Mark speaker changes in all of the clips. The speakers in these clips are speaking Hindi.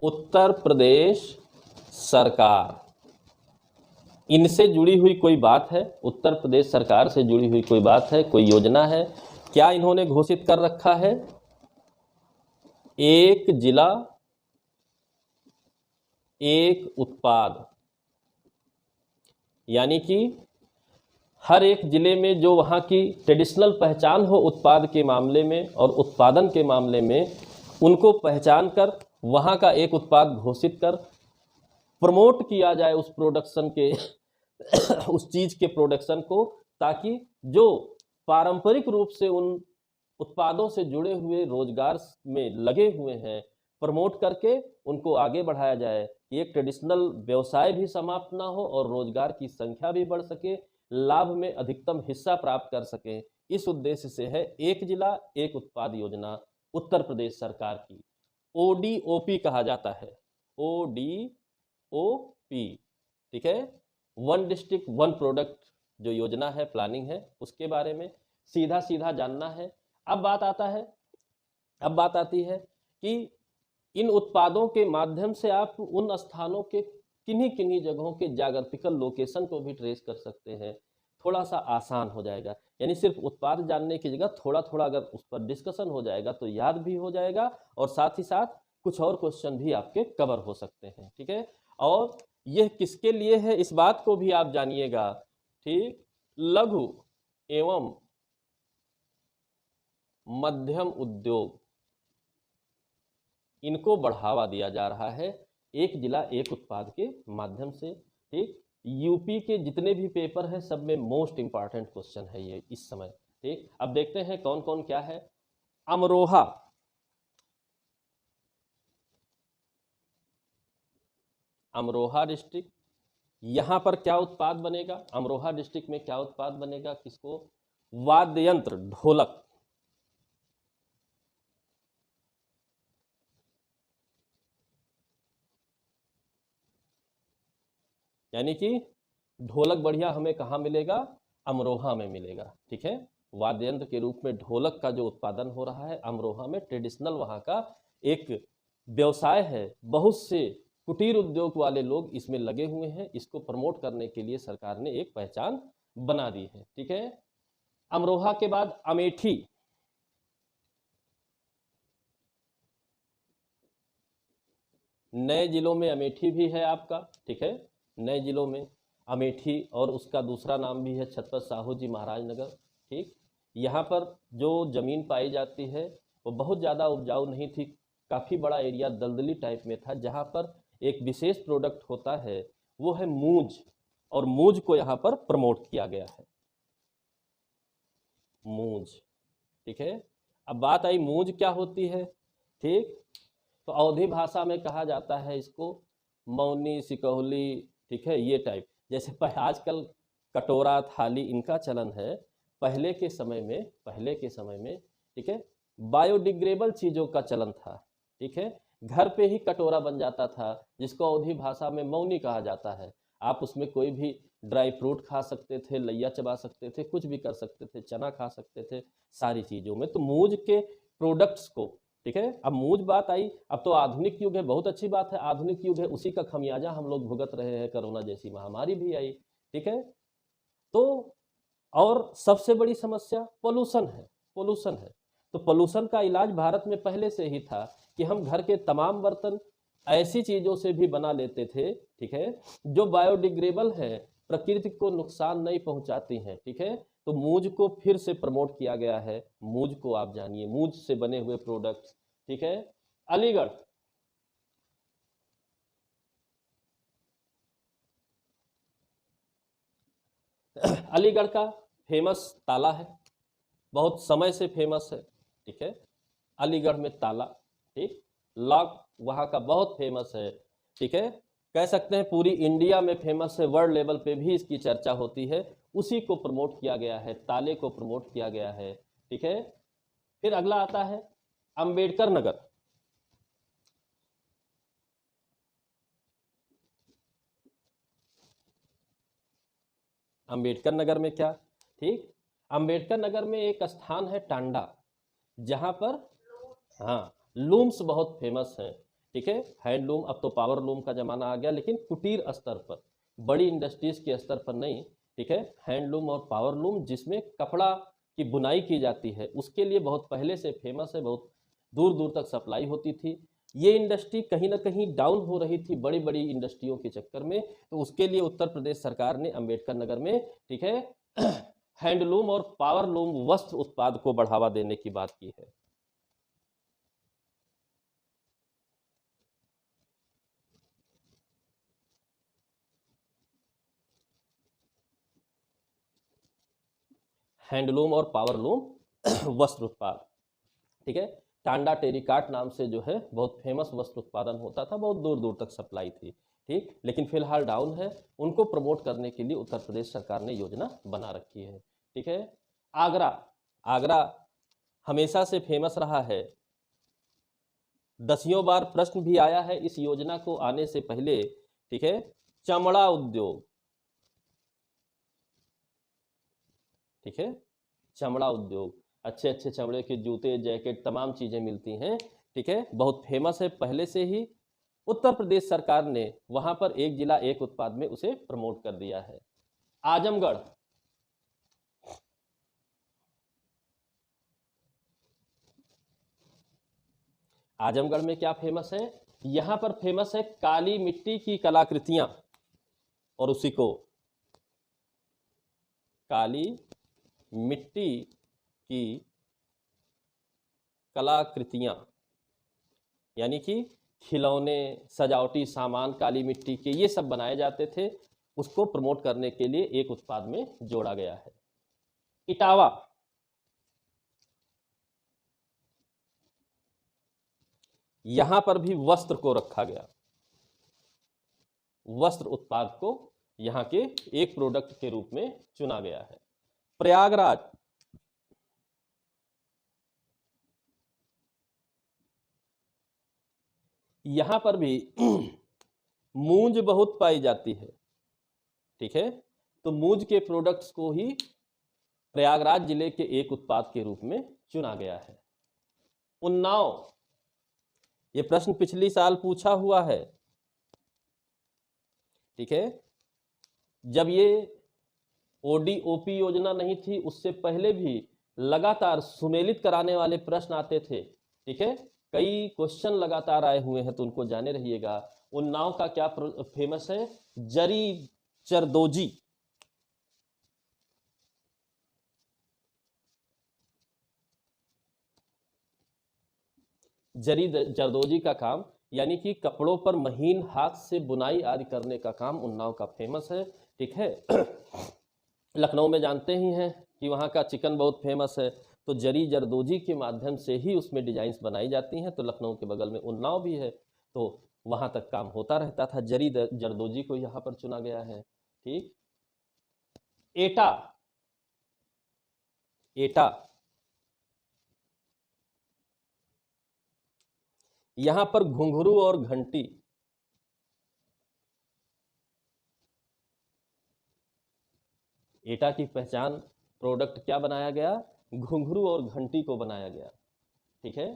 Speaker 1: उत्तर प्रदेश सरकार, इनसे जुड़ी हुई कोई बात है? उत्तर प्रदेश सरकार से जुड़ी हुई कोई बात है, कोई योजना है? क्या इन्होंने घोषित कर रखा है? एक जिला एक उत्पाद, यानी कि हर एक जिले में जो वहाँ की ट्रेडिशनल पहचान हो उत्पाद के मामले में और उत्पादन के मामले में, उनको पहचान कर वहाँ का एक उत्पाद घोषित कर प्रमोट किया जाए उस प्रोडक्शन के उस चीज़ के प्रोडक्शन को, ताकि जो पारंपरिक रूप से उन उत्पादों से जुड़े हुए रोजगार में लगे हुए हैं, प्रमोट करके उनको आगे बढ़ाया जाए। एक ट्रेडिशनल व्यवसाय भी समाप्त ना हो और रोजगार की संख्या भी बढ़ सके, लाभ में अधिकतम हिस्सा प्राप्त कर सके। इस उद्देश्य से है एक जिला एक उत्पाद योजना उत्तर प्रदेश सरकार की। ODOP कहा जाता है, ODOP, ठीक है, वन डिस्ट्रिक्ट वन प्रोडक्ट जो योजना है, प्लानिंग है, उसके बारे में सीधा सीधा जानना है। अब बात आती है कि इन उत्पादों के माध्यम से आप उन स्थानों के किन्हीं किन्हीं जगहों के जाग्राफिकल लोकेशन को भी ट्रेस कर सकते हैं। थोड़ा सा आसान हो जाएगा, यानी सिर्फ उत्पाद जानने की जगह थोड़ा थोड़ा अगर उस पर डिस्कशन हो जाएगा तो याद भी हो जाएगा, और साथ ही साथ कुछ और क्वेश्चन भी आपके कवर हो सकते हैं। ठीक है, और यह किसके लिए है इस बात को भी आप जानिएगा। ठीक, लघु एवं मध्यम उद्योग, इनको बढ़ावा दिया जा रहा है एक जिला एक उत्पाद के माध्यम से। ठीक, यूपी के जितने भी पेपर हैं सब में मोस्ट इंपॉर्टेंट क्वेश्चन है ये इस समय। ठीक, अब देखते हैं कौन कौन क्या है। अमरोहा, अमरोहा डिस्ट्रिक्ट, यहां पर क्या उत्पाद बनेगा? अमरोहा डिस्ट्रिक्ट में क्या उत्पाद बनेगा? किसको? वाद्य यंत्र, ढोलक। यानी कि ढोलक बढ़िया हमें कहाँ मिलेगा? अमरोहा में मिलेगा। ठीक है, वाद्य यंत्र के रूप में ढोलक का जो उत्पादन हो रहा है अमरोहा में, ट्रेडिशनल वहाँ का एक व्यवसाय है। बहुत से कुटीर उद्योग वाले लोग इसमें लगे हुए हैं। इसको प्रमोट करने के लिए सरकार ने एक पहचान बना दी है। ठीक है, अमरोहा के बाद अमेठी, नए जिलों में अमेठी भी है आपका। ठीक है, नए जिलों में अमेठी, और उसका दूसरा नाम भी है छत्रपति साहू जी महाराज नगर। ठीक, यहाँ पर जो ज़मीन पाई जाती है वो बहुत ज़्यादा उपजाऊ नहीं थी, काफ़ी बड़ा एरिया दलदली टाइप में था। जहाँ पर एक विशेष प्रोडक्ट होता है वो है मूंज, और मूंज को यहाँ पर प्रमोट किया गया है, मूंज। ठीक है, अब बात आई मूंज क्या होती है। ठीक, तो अवधी भाषा में कहा जाता है इसको मौनी, सिकौली। ठीक है, ये टाइप, जैसे आजकल कटोरा, थाली, इनका चलन है। पहले के समय में ठीक है, बायोडिग्रेडेबल चीज़ों का चलन था। ठीक है, घर पे ही कटोरा बन जाता था जिसको अवधी भाषा में मौनी कहा जाता है। आप उसमें कोई भी ड्राई फ्रूट खा सकते थे, लैया चबा सकते थे, कुछ भी कर सकते थे, चना खा सकते थे, सारी चीज़ों में। तो मूंज के प्रोडक्ट्स को, ठीक है, अब मूंज बात आई। अब तो आधुनिक युग है, बहुत अच्छी बात है, आधुनिक युग है, उसी का खमियाजा हम लोग भुगत रहे हैं। कोरोना जैसी महामारी भी आई। ठीक है, तो और सबसे बड़ी समस्या पोल्यूशन है, पोल्यूशन है। तो पोल्यूशन का इलाज भारत में पहले से ही था कि हम घर के तमाम बर्तन ऐसी चीज़ों से भी बना लेते थे, ठीक है, जो बायोडिग्रेडेबल है, प्रकृति को नुकसान नहीं पहुंचाती हैं। ठीक है, तो मूंज को फिर से प्रमोट किया गया है। मूंज को आप जानिए, मूंज से बने हुए प्रोडक्ट्स। ठीक है, अलीगढ़, अलीगढ़ का फेमस ताला है, बहुत समय से फेमस है। ठीक है, अलीगढ़ में ताला, ठीक, लॉक वहाँ का बहुत फेमस है। ठीक है, कह सकते हैं पूरी इंडिया में फेमस है, वर्ल्ड लेवल पे भी इसकी चर्चा होती है। उसी को प्रमोट किया गया है, ताले को प्रमोट किया गया है। ठीक है, फिर अगला आता है अंबेडकर नगर। अंबेडकर नगर में क्या? ठीक, अंबेडकर नगर में एक स्थान है टांडा, जहाँ पर हाँ लूम्स बहुत फेमस हैं। ठीक है। हैंडलूम, अब तो पावर लूम का ज़माना आ गया, लेकिन कुटीर स्तर पर, बड़ी इंडस्ट्रीज़ के स्तर पर नहीं, ठीक है। हैंडलूम और पावर लूम जिसमें कपड़ा की बुनाई की जाती है, उसके लिए बहुत पहले से फेमस है, बहुत दूर दूर तक सप्लाई होती थी। ये इंडस्ट्री कहीं ना कहीं डाउन हो रही थी बड़ी बड़ी इंडस्ट्रियों के चक्कर में, तो उसके लिए उत्तर प्रदेश सरकार ने अंबेडकर नगर में, ठीक है, हैंडलूम और पावर लूम वस्त्र उत्पाद को बढ़ावा देने की बात की है। हैंडलूम और पावरलूम वस्त्र उत्पाद, ठीक है। टांडा टेरिकाट नाम से जो है बहुत फेमस वस्त्र उत्पादन होता था, बहुत दूर दूर तक सप्लाई थी, ठीक, लेकिन फिलहाल डाउन है। उनको प्रमोट करने के लिए उत्तर प्रदेश सरकार ने योजना बना रखी है, ठीक है। आगरा, आगरा हमेशा से फेमस रहा है, दसियों बार प्रश्न भी आया है इस योजना को आने से पहले, ठीक है। चमड़ा उद्योग, ठीक है, चमड़ा उद्योग, अच्छे अच्छे चमड़े के जूते, जैकेट, तमाम चीज़ें मिलती हैं, ठीक है, बहुत फेमस है पहले से ही। उत्तर प्रदेश सरकार ने वहाँ पर एक जिला एक उत्पाद में उसे प्रमोट कर दिया है। आजमगढ़, आजमगढ़ में क्या फेमस है? यहाँ पर फेमस है काली मिट्टी की कलाकृतियाँ, और उसी को काली मिट्टी की कलाकृतियाँ, यानी कि खिलौने, सजावटी सामान काली मिट्टी के ये सब बनाए जाते थे, उसको प्रमोट करने के लिए एक उत्पाद में जोड़ा गया है। इटावा, यहां पर भी वस्त्र को रखा गया, वस्त्र उत्पाद को यहां के एक प्रोडक्ट के रूप में चुना गया है। प्रयागराज, यहां पर भी मूंज बहुत पाई जाती है, ठीक है, तो मूंज के प्रोडक्ट्स को ही प्रयागराज जिले के एक उत्पाद के रूप में चुना गया है। उन्नाव, ये प्रश्न पिछली साल पूछा हुआ है, ठीक है, जब ये ओडीओपी योजना नहीं थी उससे पहले भी लगातार सुमेलित कराने वाले प्रश्न आते थे, ठीक है, कई क्वेश्चन लगातार आए हुए हैं, तो उनको जाने रहिएगा। उन्नाव का क्या फेमस है? जरी जरदोजी, जरी जरदोजी का काम, यानी कि कपड़ों पर महीन हाथ से बुनाई आदि करने का काम उन्नाव का फेमस है, ठीक है। लखनऊ में जानते ही हैं कि वहाँ का चिकन बहुत फेमस है, तो जरी जरदोजी के माध्यम से ही उसमें डिजाइन्स बनाई जाती हैं, तो लखनऊ के बगल में उन्नाव भी है, तो वहाँ तक काम होता रहता था। जरी जरदोजी को यहाँ पर चुना गया है, ठीक। एटा, एटा यहाँ पर घुंघरू और घंटी, एटा की पहचान प्रोडक्ट क्या बनाया गया? घुंघरू और घंटी को बनाया गया, ठीक है।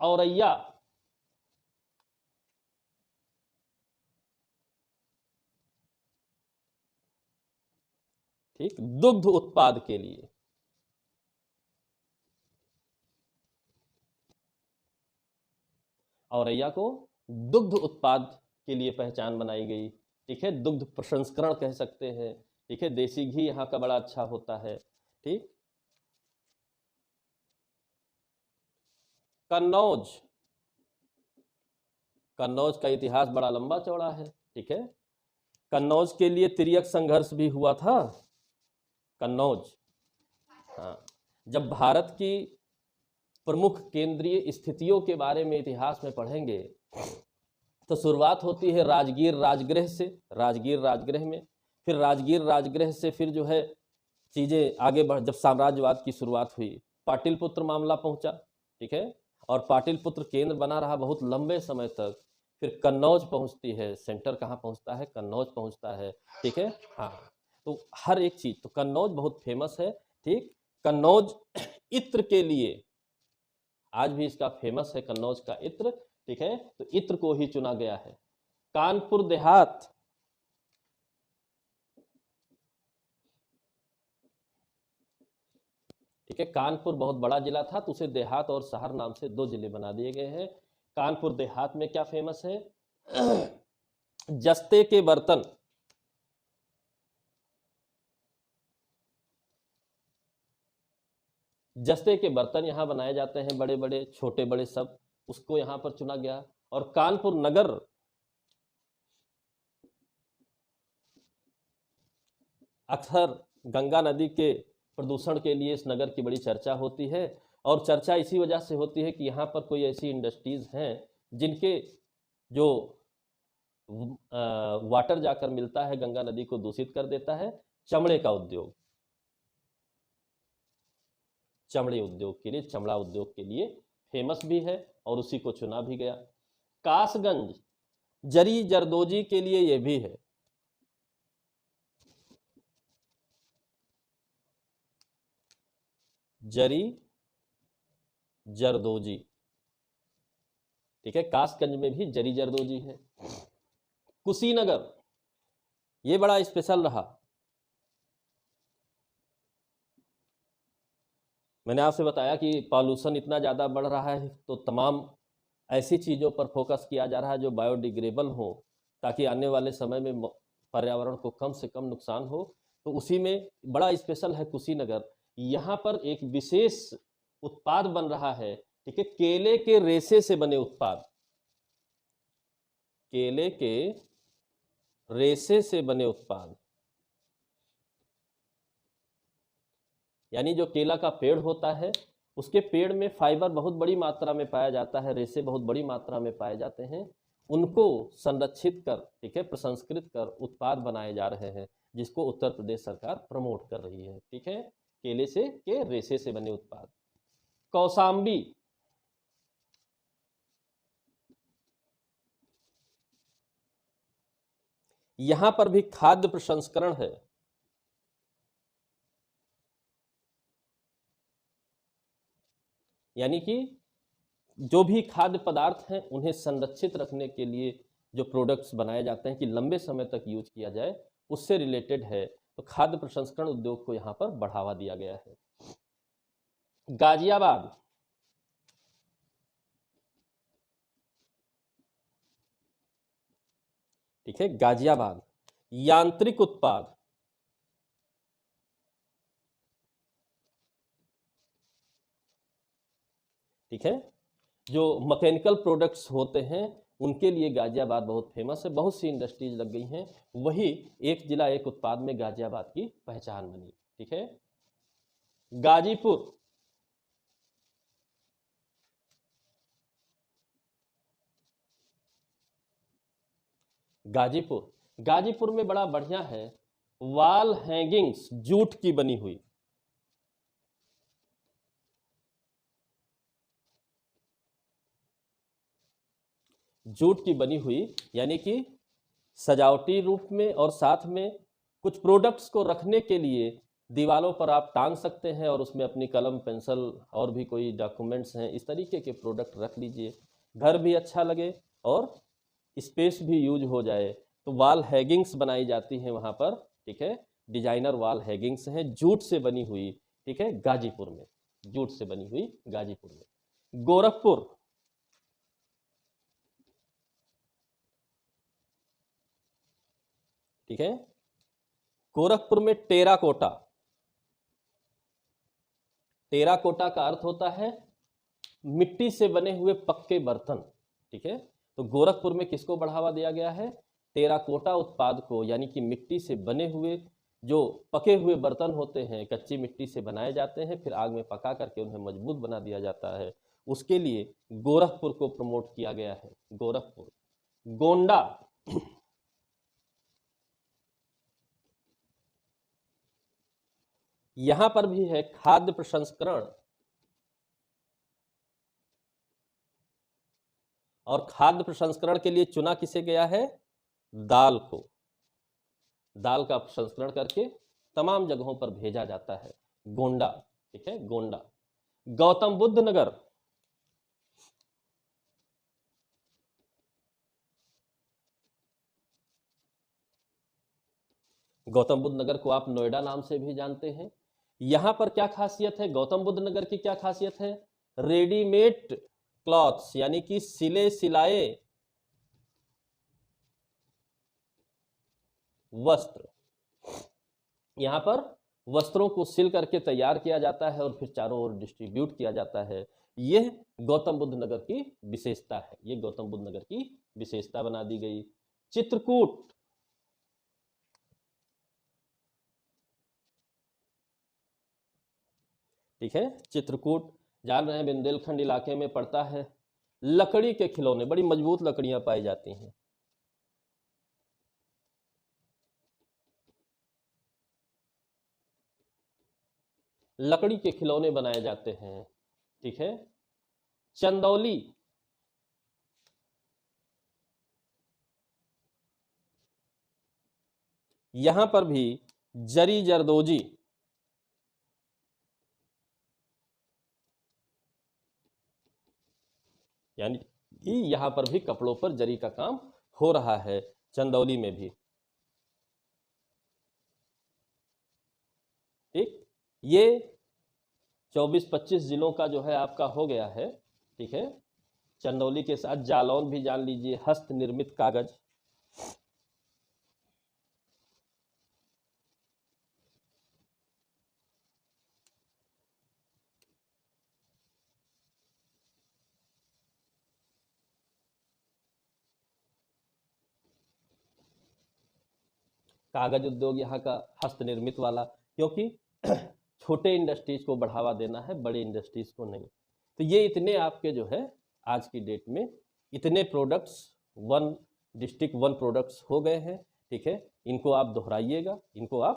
Speaker 1: औरैया, ठीक, दुग्ध उत्पाद के लिए, औरैया को दुग्ध उत्पाद के लिए पहचान बनाई गई, ठीक है, दुग्ध प्रसंस्करण कह सकते हैं, ठीक है, देसी घी यहाँ का बड़ा अच्छा होता है, ठीक। कन्नौज, कन्नौज का इतिहास बड़ा लंबा चौड़ा है, ठीक है, कन्नौज के लिए तिर्यक संघर्ष भी हुआ था। कन्नौज, हाँ, जब भारत की प्रमुख केंद्रीय स्थितियों के बारे में इतिहास में पढ़ेंगे तो शुरुआत होती है राजगीर राजगृह से, राजगीर राजगृह में, फिर राजगीर राजगृह से फिर जो है चीज़ें आगे बढ़, जब साम्राज्यवाद की शुरुआत हुई पाटिलपुत्र मामला पहुंचा, ठीक है, और पाटिलपुत्र केंद्र बना रहा बहुत लंबे समय तक, फिर कन्नौज पहुंचती है, सेंटर कहाँ पहुंचता है? कन्नौज पहुंचता है, ठीक है, हाँ, तो हर एक चीज़, तो कन्नौज बहुत फेमस है, ठीक। कन्नौज इत्र के लिए आज भी इसका फेमस है, कन्नौज का इत्र, ठीक है, तो इत्र को ही चुना गया है। कानपुर देहात, ठीक है, कानपुर बहुत बड़ा जिला था तो उसे देहात और शहर नाम से 2 जिले बना दिए गए हैं। कानपुर देहात में क्या फेमस है? जस्ते के बर्तन, जस्ते के बर्तन यहाँ बनाए जाते हैं, बड़े बड़े छोटे बड़े सब, उसको यहाँ पर चुना गया। और कानपुर नगर, अक्सर गंगा नदी के प्रदूषण के लिए इस नगर की बड़ी चर्चा होती है, और चर्चा इसी वजह से होती है कि यहाँ पर कोई ऐसी इंडस्ट्रीज हैं जिनके जो वाटर जाकर मिलता है गंगा नदी को दूषित कर देता है। चमड़े का उद्योग, चमड़े उद्योग के लिए, चमड़ा उद्योग के लिए फेमस भी है और उसी को चुना भी गया। कासगंज जरी जरदोजी के लिए यह भी है। जरी जरदोजी, ठीक है, कासगंज में भी जरी जरदोजी है। कुशीनगर, ये बड़ा स्पेशल रहा। मैंने आपसे बताया कि पॉल्यूशन इतना ज़्यादा बढ़ रहा है तो तमाम ऐसी चीज़ों पर फोकस किया जा रहा है जो बायोडिग्रेडेबल हो, ताकि आने वाले समय में पर्यावरण को कम से कम नुकसान हो। तो उसी में बड़ा स्पेशल है कुशीनगर। यहाँ पर एक विशेष उत्पाद बन रहा है, ठीक है, केले के रेशे से बने उत्पाद, केले के रेशे से बने उत्पाद, यानी जो केला का पेड़ होता है उसके पेड़ में फाइबर बहुत बड़ी मात्रा में पाया जाता है, रेशे बहुत बड़ी मात्रा में पाए जाते हैं, उनको संरक्षित कर, ठीक है, प्रसंस्कृत कर उत्पाद बनाए जा रहे हैं, जिसको उत्तर प्रदेश सरकार प्रमोट कर रही है। ठीक है, केले से के रेशे से बने उत्पाद। कौसाम्बी, यहां पर भी खाद्य प्रसंस्करण है। यानी कि जो भी खाद्य पदार्थ हैं उन्हें संरक्षित रखने के लिए जो प्रोडक्ट्स बनाए जाते हैं कि लंबे समय तक यूज किया जाए, उससे रिलेटेड है। तो खाद्य प्रसंस्करण उद्योग को यहां पर बढ़ावा दिया गया है। गाजियाबाद, ठीक है, गाजियाबाद यांत्रिक उत्पाद, ठीक है, जो मैकेनिकल प्रोडक्ट्स होते हैं उनके लिए गाजियाबाद बहुत फेमस है, बहुत सी इंडस्ट्रीज लग गई हैं, वही एक जिला एक उत्पाद में गाजियाबाद की पहचान बनी। ठीक है, गाजीपुर, गाजीपुर, गाजीपुर में बड़ा बढ़िया है, वॉल हैंगिंग्स जूट की बनी हुई, जूट की बनी हुई, यानी कि सजावटी रूप में और साथ में कुछ प्रोडक्ट्स को रखने के लिए दीवारों पर आप टांग सकते हैं और उसमें अपनी कलम पेंसिल और भी कोई डॉक्यूमेंट्स हैं, इस तरीके के प्रोडक्ट रख लीजिए, घर भी अच्छा लगे और स्पेस भी यूज हो जाए। तो वॉल हैगिंग्स बनाई जाती हैं वहाँ पर, ठीक है, डिजाइनर वॉल हैगिंग्स हैं जूट से बनी हुई, ठीक है, गाजीपुर में, जूट से बनी हुई गाजीपुर में। गोरखपुर, ठीक है, गोरखपुर में टेराकोटा, टेराकोटा का अर्थ होता है मिट्टी से बने हुए पक्के बर्तन। ठीक है, तो गोरखपुर में किसको बढ़ावा दिया गया है? टेराकोटा उत्पाद को, यानी कि मिट्टी से बने हुए जो पके हुए बर्तन होते हैं, कच्ची मिट्टी से बनाए जाते हैं, फिर आग में पका करके उन्हें मजबूत बना दिया जाता है, उसके लिए गोरखपुर को प्रमोट किया गया है। गोरखपुर। गोंडा, यहां पर भी है खाद्य प्रसंस्करण, और खाद्य प्रसंस्करण के लिए चुना किसे गया है? दाल को, दाल का प्रसंस्करण करके तमाम जगहों पर भेजा जाता है। गोंडा, ठीक है, गोंडा। गौतम बुद्ध नगर, गौतम बुद्ध नगर को आप नोएडा नाम से भी जानते हैं। यहाँ पर क्या खासियत है, गौतम बुद्ध नगर की क्या खासियत है, रेडीमेड क्लॉथ्स यानी कि सिले सिलाए वस्त्र, यहाँ पर वस्त्रों को सिल करके तैयार किया जाता है और फिर चारों ओर डिस्ट्रीब्यूट किया जाता है। यह गौतम बुद्ध नगर की विशेषता है, ये गौतम बुद्ध नगर की विशेषता बना दी गई। चित्रकूट, ठीक है, चित्रकूट जान रहे हैं बुंदेलखंड इलाके में पड़ता है। लकड़ी के खिलौने, बड़ी मजबूत लकड़ियां पाई जाती हैं। लकड़ी के खिलौने बनाए जाते हैं, ठीक है। चंदौली, यहां पर भी जरी जरदोजी, यानी कि यहां पर भी कपड़ों पर जरी का काम हो रहा है, चंदौली में भी। ठीक, ये 24-25 जिलों का जो है आपका हो गया है, ठीक है। चंदौली के साथ जालौन भी जान लीजिए, हस्त निर्मित कागज, कागज उद्योग यहाँ का हस्त निर्मित वाला, क्योंकि छोटे इंडस्ट्रीज को बढ़ावा देना है, बड़े इंडस्ट्रीज को नहीं। तो ये इतने आपके जो है आज की डेट में इतने products, one district one products हो गए हैं, ठीक है। इनको आप दोहराइएगा, इनको आप